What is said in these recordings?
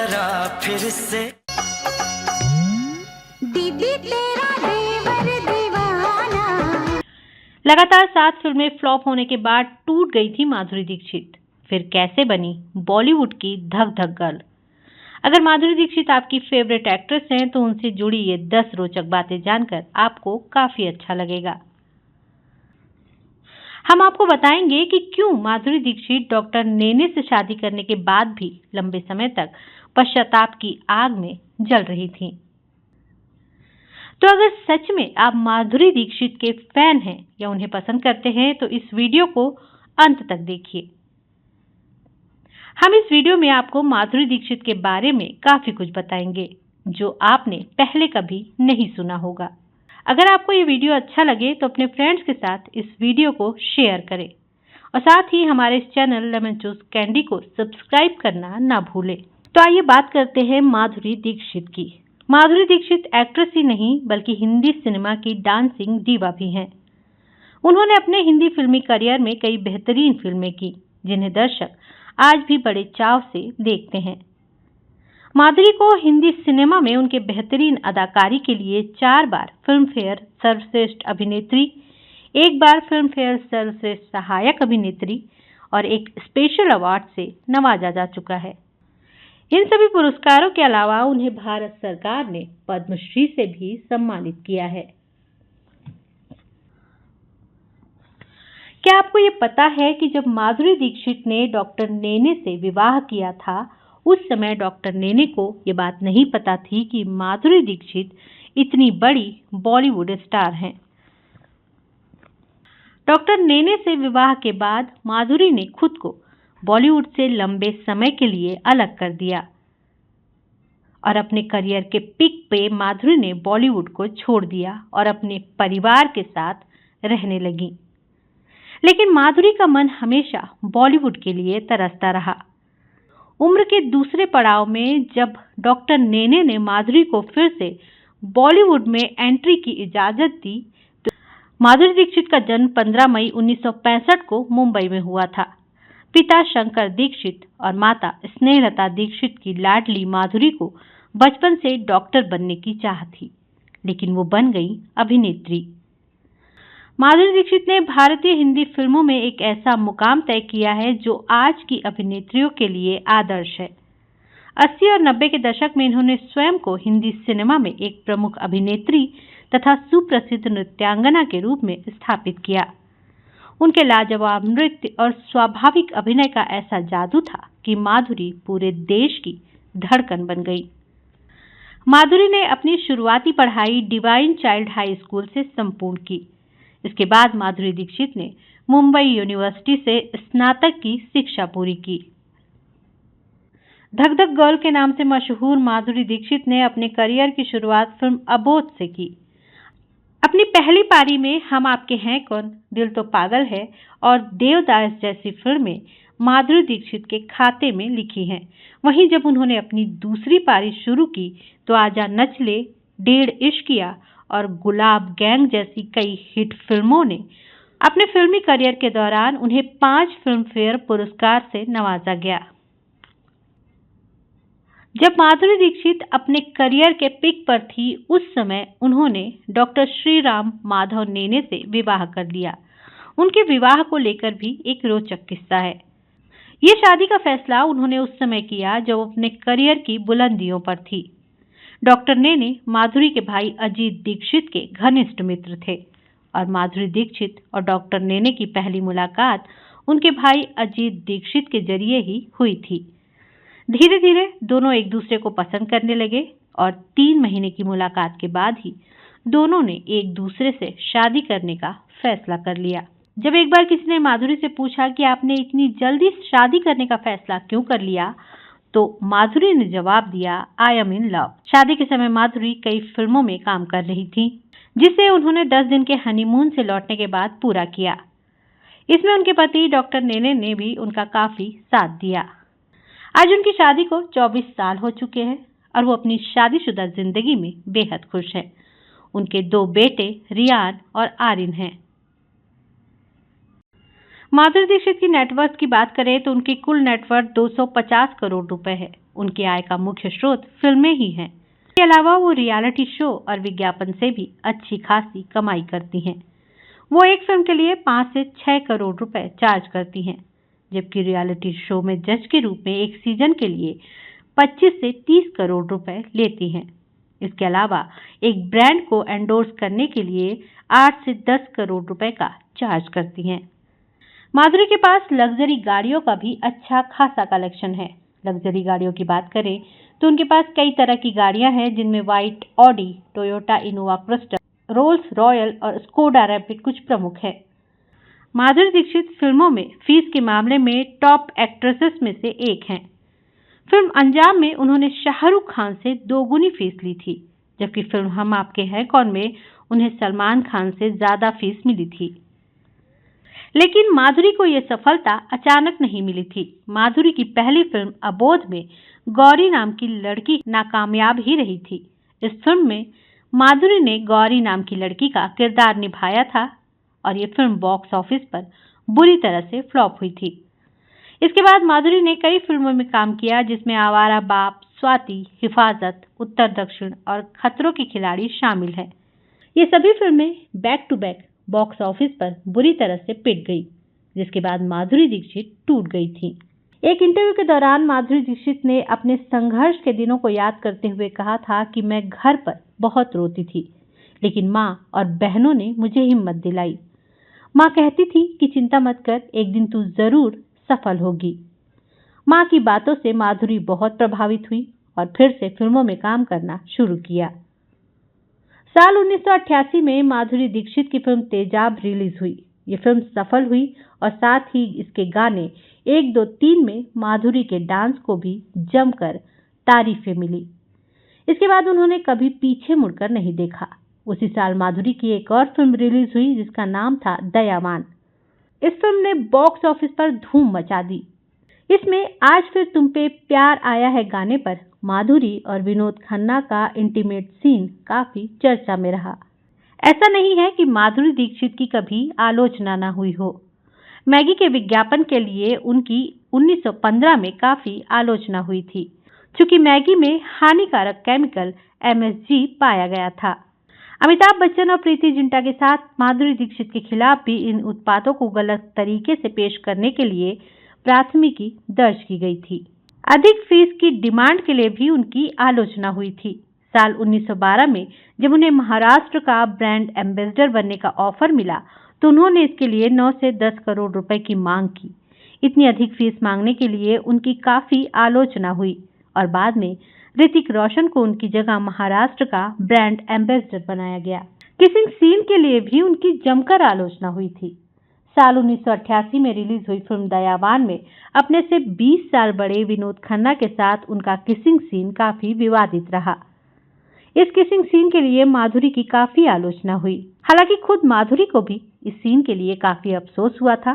जरा फिर से। दीदी तेरा देवर दीवाना। लगातार 7 फिल्में फ्लॉप होने के बाद टूट गई थी माधुरी दीक्षित। फिर कैसे बनी बॉलीवुड की धक धक गर्ल। अगर माधुरी दीक्षित आपकी फेवरेट एक्ट्रेस हैं तो उनसे जुड़ी ये 10 रोचक बातें जानकर आपको काफी अच्छा लगेगा। हम आपको बताएंगे कि क्यों माधुरी दीक्षित डॉक्टर नेने से शादी करने के बाद भी लंबे समय तक पश्चाताप की आग में जल रही थीं। तो अगर सच में आप माधुरी दीक्षित के फैन हैं या उन्हें पसंद करते हैं तो इस वीडियो को अंत तक देखिए। हम इस वीडियो में आपको माधुरी दीक्षित के बारे में काफी कुछ बताएंगे जो आपने पहले कभी नहीं सुना होगा। अगर आपको ये वीडियो अच्छा लगे तो अपने फ्रेंड्स के साथ इस वीडियो को शेयर करें और साथ ही हमारे इस चैनल लेमन जूस कैंडी को सब्सक्राइब करना ना भूलें। तो आइए बात करते हैं माधुरी दीक्षित की। माधुरी दीक्षित एक्ट्रेस ही नहीं बल्कि हिंदी सिनेमा की डांसिंग दीवा भी हैं। उन्होंने अपने हिंदी फिल्मी करियर में कई बेहतरीन फिल्में की जिन्हें दर्शक आज भी बड़े चाव से देखते हैं। माधुरी को हिंदी सिनेमा में उनके बेहतरीन अदाकारी के लिए 4 बार फिल्म फेयर सर्वश्रेष्ठ अभिनेत्री, 1 बार फिल्म फेयर सर्वश्रेष्ठ सहायक अभिनेत्री और एक स्पेशल अवार्ड से नवाजा जा चुका है। इन सभी पुरस्कारों के अलावा उन्हें भारत सरकार ने पद्मश्री से भी सम्मानित किया है। क्या आपको ये पता है कि जब माधुरी दीक्षित ने डॉक्टर नेने से विवाह किया था उस समय डॉक्टर नेने को ये बात नहीं पता थी कि माधुरी दीक्षित इतनी बड़ी बॉलीवुड स्टार हैं। डॉक्टर नेने से विवाह के बाद माधुरी ने खुद को बॉलीवुड से लंबे समय के लिए अलग कर दिया और अपने करियर के पीक पे माधुरी ने बॉलीवुड को छोड़ दिया और अपने परिवार के साथ रहने लगी। लेकिन माधुरी का मन हमेशा बॉलीवुड के लिए तरसता रहा। उम्र के दूसरे पड़ाव में जब डॉक्टर नेने ने माधुरी को फिर से बॉलीवुड में एंट्री की इजाजत दी तो माधुरी दीक्षित का जन्म 15 मई 1965 को मुंबई में हुआ था। पिता शंकर दीक्षित और माता स्नेहलता दीक्षित की लाडली माधुरी को बचपन से डॉक्टर बनने की चाह थी, लेकिन वो बन गई अभिनेत्री। माधुरी दीक्षित ने भारतीय हिंदी फिल्मों में एक ऐसा मुकाम तय किया है जो आज की अभिनेत्रियों के लिए आदर्श है। 80 और 90 के दशक में इन्होंने स्वयं को हिंदी सिनेमा में एक प्रमुख अभिनेत्री तथा सुप्रसिद्ध नृत्यांगना के रूप में स्थापित किया। उनके लाजवाब नृत्य और स्वाभाविक अभिनय का ऐसा जादू था कि माधुरी पूरे देश की धड़कन बन गई। माधुरी ने अपनी शुरुआती पढ़ाई डिवाइन चाइल्ड हाई स्कूल से संपूर्ण की। इसके बाद माधुरी दीक्षित ने मुंबई यूनिवर्सिटी से स्नातक की शिक्षा पूरी की। धक धक गर्ल के नाम से मशहूर माधुरी दीक्षित ने अपने करियर की शुरुआत फिल्म अबोध से की। अपनी पहली पारी में हम आपके हैं कौन, दिल तो पागल है और देवदास जैसी फिल्में माधुरी दीक्षित के खाते में लिखी हैं। वहीं जब उन्होंने अपनी दूसरी पारी शुरू की तो आजा नच ले, डेढ़ इश्किया और गुलाब गैंग जैसी कई हिट फिल्मों ने अपने फिल्मी करियर के दौरान उन्हें 5 फिल्म फेयर पुरस्कार से नवाजा गया। जब माधुरी दीक्षित अपने करियर के पीक पर थी उस समय उन्होंने डॉक्टर श्रीराम माधव नेने से विवाह कर लिया। उनके विवाह को लेकर भी एक रोचक किस्सा है। ये शादी का फैसला उन्होंने उस समय किया जब अपने करियर की बुलंदियों पर थी। डॉक्टर नेने माधुरी के भाई अजीत दीक्षित के घनिष्ठ मित्र थे और माधुरी दीक्षित और डॉक्टर नेने की पहली मुलाकात उनके भाई अजीत दीक्षित के जरिए ही हुई थी। धीरे धीरे दोनों एक दूसरे को पसंद करने लगे और 3 महीने की मुलाकात के बाद ही दोनों ने एक दूसरे से शादी करने का फैसला कर लिया। जब एक बार किसी ने माधुरी से पूछा कि आपने इतनी जल्दी शादी करने का फैसला क्यों कर लिया, तो माधुरी ने जवाब दिया, आई एम इन लव। शादी के समय माधुरी कई फिल्मों में काम कर रही थी जिसे उन्होंने 10 दिन के हनीमून से लौटने के बाद पूरा किया। इसमें उनके पति डॉक्टर नेने ने भी उनका काफी साथ दिया। आज उनकी शादी को 24 साल हो चुके हैं और वो अपनी शादीशुदा जिंदगी में बेहद खुश हैं। उनके 2 बेटे रियान और आरिन हैं। माधुरी दीक्षित की नेटवर्थ की बात करें तो उनकी कुल नेटवर्थ 250 करोड़ रुपए है। उनकी आय का मुख्य स्रोत फिल्में ही हैं। इसके अलावा वो रियलिटी शो और विज्ञापन से भी अच्छी खासी कमाई करती हैं। वो एक फिल्म के लिए 5 से 6 करोड़ रुपए चार्ज करती हैं, जबकि रियलिटी शो में जज के रूप में एक सीजन के लिए 25 से 30 करोड़ रुपए लेती हैं। इसके अलावा एक ब्रांड को एंडोर्स करने के लिए 8 से 10 करोड़ रुपए का चार्ज करती हैं। माधुरी के पास लग्जरी गाड़ियों का भी अच्छा खासा कलेक्शन है। लग्जरी गाड़ियों की बात करें तो उनके पास कई तरह की गाड़ियां हैं, जिनमें white Audi, Toyota Innova Crysta, Rolls Royal और स्कोडा रैपिड कुछ प्रमुख है। माधुरी दीक्षित फिल्मों में फीस के मामले में टॉप एक्ट्रेसेस में से एक हैं। फिल्म अंजाम में उन्होंने शाहरुख खान से 2 गुनी फीस ली थी, जबकि फिल्म हम आपके हैं कौन में उन्हें सलमान खान से ज्यादा फीस मिली थी। लेकिन माधुरी को यह सफलता अचानक नहीं मिली थी। माधुरी की पहली फिल्म अबोध में गौरी नाम की लड़की नाकामयाब ही रही थी। इस फिल्म में माधुरी ने गौरी नाम की लड़की का किरदार निभाया था और ये फिल्म बॉक्स ऑफिस पर बुरी तरह से फ्लॉप हुई थी। इसके बाद माधुरी ने कई फिल्मों में काम किया, जिसमें आवारा बाप, स्वाति, हिफाजत, उत्तर दक्षिण और खतरों के खिलाड़ी शामिल है। ये सभी फिल्में back to back box office पर बुरी तरह से पिट गई, जिसके बाद माधुरी दीक्षित टूट गई थी। एक इंटरव्यू के दौरान माधुरी दीक्षित ने अपने संघर्ष के दिनों को याद करते हुए कहा था कि मैं घर पर बहुत रोती थी, लेकिन माँ और बहनों ने मुझे हिम्मत दिलाई। माँ कहती थी कि चिंता मत कर, एक दिन तू जरूर सफल होगी। माँ की बातों से माधुरी बहुत प्रभावित हुई और फिर से फिल्मों में काम करना शुरू किया। साल 1988 में माधुरी दीक्षित की फिल्म तेजाब रिलीज हुई। ये फिल्म सफल हुई और साथ ही इसके गाने 1, 2, 3 में माधुरी के डांस को भी जमकर तारीफें मिली। इसके बाद उन्होंने कभी पीछे मुड़कर नहीं देखा। उसी साल माधुरी की एक और फिल्म रिलीज हुई, जिसका नाम था दयावान। इस फिल्म ने बॉक्स ऑफिस पर धूम मचा दी। इसमें आज फिर तुम पे प्यार आया है गाने पर माधुरी और विनोद खन्ना का इंटीमेट सीन काफी चर्चा में रहा। ऐसा नहीं है कि माधुरी दीक्षित की कभी आलोचना न हुई हो। मैगी के विज्ञापन के लिए उनकी 1915 में काफी आलोचना हुई थी, चूंकि मैगी में हानिकारक केमिकल MSG पाया गया था। अमिताभ बच्चन और प्रीति जिंटा के साथ माधुरी दीक्षित के खिलाफ भी इन उत्पादों को गलत तरीके से पेश करने के लिए प्राथमिकी दर्ज की गई थी। अधिक फीस की डिमांड के लिए भी उनकी आलोचना हुई थी। साल 1912 में जब उन्हें महाराष्ट्र का ब्रांड एम्बेसडर बनने का ऑफर मिला, तो उन्होंने इसके लिए 9 से 10 करोड़ रुपए की मांग की। इतनी अधिक फीस मांगने के लिए उनकी काफी आलोचना हुई और बाद में ऋतिक रोशन को उनकी जगह महाराष्ट्र का ब्रांड एम्बेसडर बनाया गया। किसिंग सीन के लिए भी उनकी जमकर आलोचना हुई थी। साल 1988 में रिलीज हुई फिल्म दयावान में अपने से 20 साल बड़े विनोद खन्ना के साथ उनका किसिंग सीन काफी विवादित रहा। इस किसिंग सीन के लिए माधुरी की काफी आलोचना हुई। हालांकि खुद माधुरी को भी इस सीन के लिए काफी अफसोस हुआ था,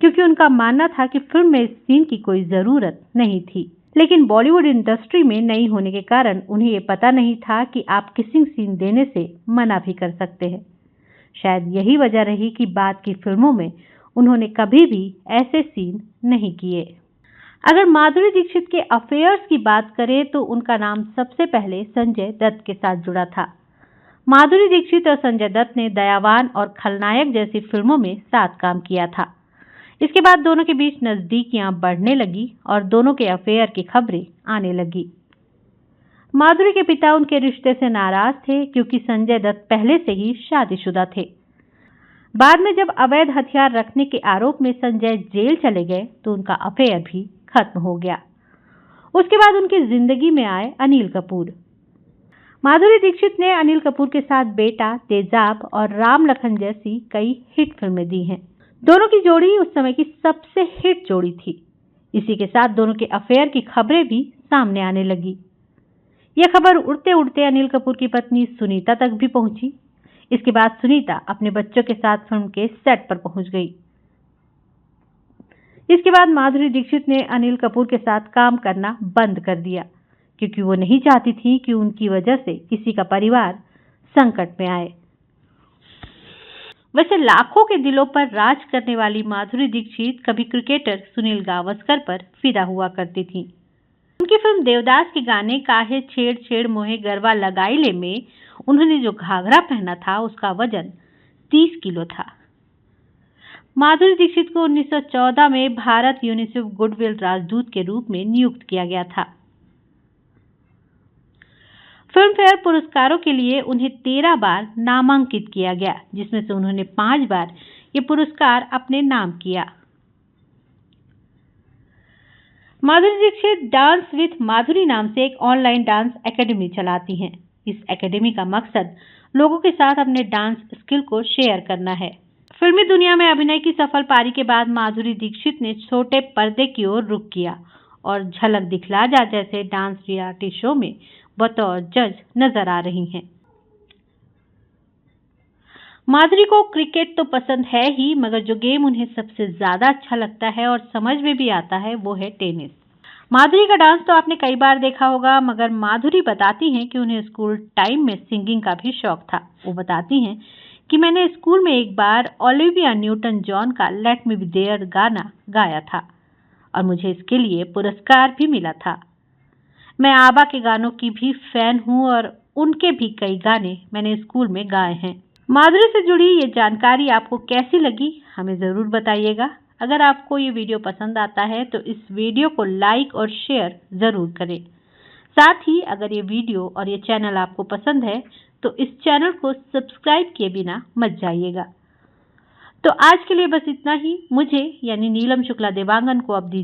क्योंकि उनका मानना था कि फिल्म में इस सीन की कोई जरूरत नहीं थी। लेकिन बॉलीवुड इंडस्ट्री में नई होने के कारण उन्हें ये पता नहीं था कि आप किसिंग सीन देने से मना भी कर सकते हैं। शायद यही वजह रही कि बाद की फिल्मों में उन्होंने कभी भी ऐसे सीन नहीं किए। अगर माधुरी दीक्षित के अफेयर्स की बात करें तो उनका नाम सबसे पहले संजय दत्त के साथ जुड़ा था। माधुरी दीक्षित और संजय दत्त ने दयावान और खलनायक जैसी फिल्मों में साथ काम किया था। इसके बाद दोनों के बीच नजदीकियां बढ़ने लगी और दोनों के अफेयर की खबरें आने लगी। माधुरी के पिता उनके रिश्ते से नाराज थे, क्योंकि संजय दत्त पहले से ही शादीशुदा थे। बाद में जब अवैध हथियार रखने के आरोप में संजय जेल चले गए, तो उनका अफेयर भी खत्म हो गया। उसके बाद उनकी जिंदगी में आए अनिल कपूर। माधुरी दीक्षित ने अनिल कपूर के साथ बेटा, तेजाब और राम लखन जैसी कई हिट फिल्में दी हैं। दोनों की जोड़ी उस समय की सबसे हिट जोड़ी थी। इसी के साथ दोनों के अफेयर की खबरें भी सामने आने लगी। यह खबर उड़ते उड़ते अनिल कपूर की पत्नी सुनीता तक भी पहुंची। इसके बाद सुनीता अपने बच्चों के साथ फिल्म के सेट पर पहुंच गई। इसके बाद माधुरी दीक्षित ने अनिल कपूर के साथ काम करना बंद कर दिया, क्योंकि वो नहीं चाहती थी कि उनकी वजह से किसी का परिवार संकट में आए। वैसे लाखों के दिलों पर राज करने वाली माधुरी दीक्षित कभी क्रिकेटर सुनील गावस्कर पर फिदा हुआ करती थीं। उनकी फिल्म देवदास के गाने काहे छेड़ छेड़ मोहे गरबा लगाईले में उन्होंने जो घाघरा पहना था उसका वजन 30 किलो था। माधुरी दीक्षित को 1914 में भारत यूनिसेफ गुडविल राजदूत के रूप में नियुक्त किया गया था। फिल्म फेयर पुरस्कारों के लिए उन्हें 13 बार नामांकित किया गया, जिसमें से उन्होंने 5 बार ये पुरस्कार अपने नाम किया। माधुरी दीक्षित डांस विथ माधुरी नाम से एक ऑनलाइन डांस एकेडमी चलाती हैं। इस एकेडमी का मकसद लोगों के साथ अपने डांस स्किल को शेयर करना है। फिल्मी दुनिया में अभिनय की सफल पारी के बाद माधुरी दीक्षित ने छोटे पर्दे की ओर रुख किया और झलक दिखला जा जैसे डांस रियलिटी शो में बतौर जज नजर आ रही हैं। माधुरी को क्रिकेट तो पसंद है ही, मगर जो गेम उन्हें सबसे ज्यादा अच्छा लगता है और समझ में भी आता है वो है टेनिस। माधुरी का डांस तो आपने कई बार देखा होगा, मगर माधुरी बताती हैं कि उन्हें स्कूल टाइम में सिंगिंग का भी शौक था। वो बताती हैं कि मैंने स्कूल में एक बार ओलिविया न्यूटन जॉन का लेट मी बी देयर गाना गाया था और मुझे इसके लिए पुरस्कार भी मिला था। मैं आबा के गानों की भी फैन हूँ और उनके भी कई गाने मैंने स्कूल में गाए हैं। माधुरी से जुड़ी ये जानकारी आपको कैसी लगी हमें ज़रूर बताइएगा। अगर आपको ये वीडियो पसंद आता है तो इस वीडियो को लाइक और शेयर ज़रूर करें। साथ ही अगर ये वीडियो और ये चैनल आपको पसंद है तो इस चैनल को सब्सक्राइब किए बिना मत जाइएगा। तो आज के लिए बस इतना ही। मुझे यानी नीलम शुक्ला देवांगन को अब दीजिए